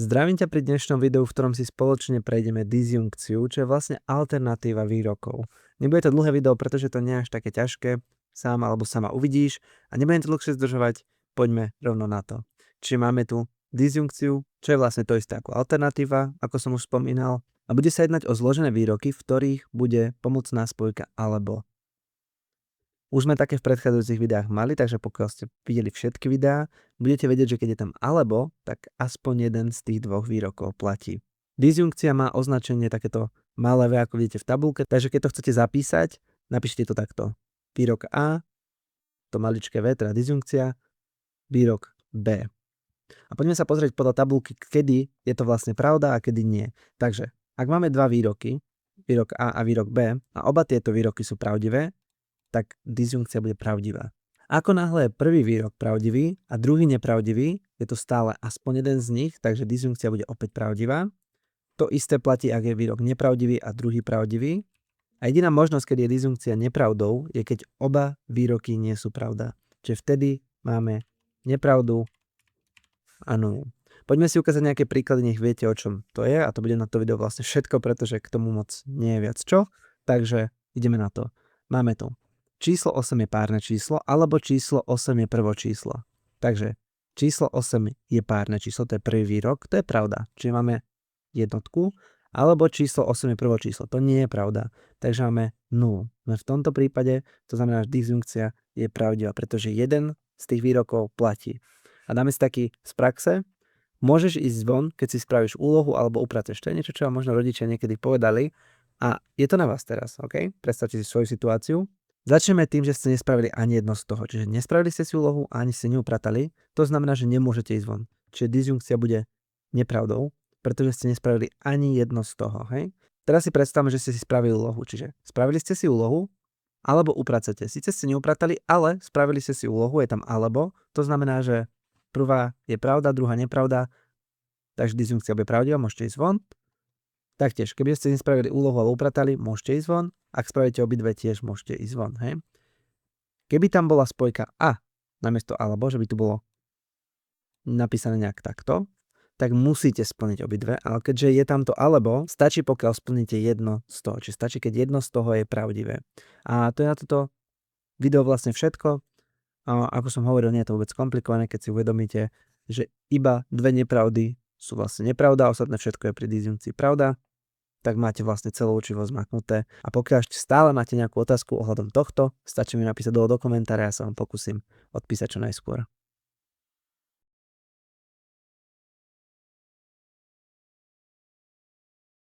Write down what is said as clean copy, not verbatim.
Zdravím ťa pri dnešnom videu, v ktorom si spoločne prejdeme disjunkciu, čo je vlastne alternatíva výrokov. Nebude to dlhé video, pretože to nie je až také ťažké, sám alebo sama uvidíš a nebudem to dlhšie zdržovať, poďme rovno na to. Čiže máme tu disjunkciu, čo je vlastne to isté ako alternatíva, ako som už spomínal, a bude sa jednať o zložené výroky, v ktorých bude pomocná spojka alebo. Už sme také v predchádzajúcich videách mali, takže pokiaľ ste videli všetky videá, budete vedieť, že keď je tam alebo, tak aspoň jeden z tých dvoch výrokov platí. Disjunkcia má označenie takéto malé V, ako vidíte v tabulke, takže keď to chcete zapísať, napíšte to takto. Výrok A, to maličké V, teda disjunkcia, výrok B. A poďme sa pozrieť podľa tabulky, kedy je to vlastne pravda a kedy nie. Takže, ak máme dva výroky, výrok A a výrok B, a oba tieto výroky sú pravdivé, tak disjunkcia bude pravdivá. Ako náhle je prvý výrok pravdivý a druhý nepravdivý, je to stále aspoň jeden z nich, takže disjunkcia bude opäť pravdivá. To isté platí, ak je výrok nepravdivý a druhý pravdivý. A jediná možnosť, keď je disjunkcia nepravdou, je keď oba výroky nie sú pravda. Čiže vtedy máme nepravdu a nulu. Poďme si ukázať nejaké príklady, nech viete, o čom to je, a to bude na to video vlastne všetko, pretože k tomu moc nie je viac čo. Takže ideme na to. Máme tu. Číslo 8 je párne číslo, alebo číslo 8 je prvo číslo. Takže číslo 8 je párne číslo, to je prvý výrok, to je pravda. Čiže máme jednotku, alebo číslo 8 je prvo číslo, to nie je pravda. Takže máme 0. No v tomto prípade to znamená, že disjunkcia je pravdivá, pretože jeden z tých výrokov platí. A dáme si taký z praxe. Môžeš ísť von, keď si spravíš úlohu alebo upraceš. To je niečo, čo vám možno rodičia niekedy povedali. A je to na vás teraz, OK? Predstavte si svoju situáciu. Začneme tým, že ste nespravili ani jedno z toho. Čiže nespravili ste si úlohu a ani ste neupratali. To znamená, že nemôžete ísť von. Čiže disjunkcia bude nepravdou, pretože ste nespravili ani jedno z toho. Hej? Teraz si predstavme, že ste si spravili úlohu. Čiže spravili ste si úlohu alebo upracete. Síce ste neupratali, ale spravili ste si úlohu, je tam alebo. To znamená, že prvá je pravda, druhá nepravda. Takže disjunkcia bude pravdivá, môžete ísť von. Taktiež, keby ste nespravili úlohu alebo upratali, môžete ísť von. Ak spravíte obidve, tiež môžete ísť von. Hej? Keby tam bola spojka a namiesto alebo, že by tu bolo napísané nejak takto, tak musíte splniť obidve, ale keďže je tam to alebo, stačí, pokiaľ splníte jedno z toho. Čiže stačí, keď jedno z toho je pravdivé. A to je na toto video vlastne všetko. A ako som hovoril, nie je to vôbec komplikované, keď si uvedomíte, že iba dve nepravdy sú vlastne nepravda, ostatné všetko je pri disjunkcii pravda, tak máte vlastne celú učivo zmaknuté. A pokiaľ ešte stále máte nejakú otázku ohľadom tohto, stačí mi napísať do komentára, ja sa vám pokúsim odpísať čo najskôr.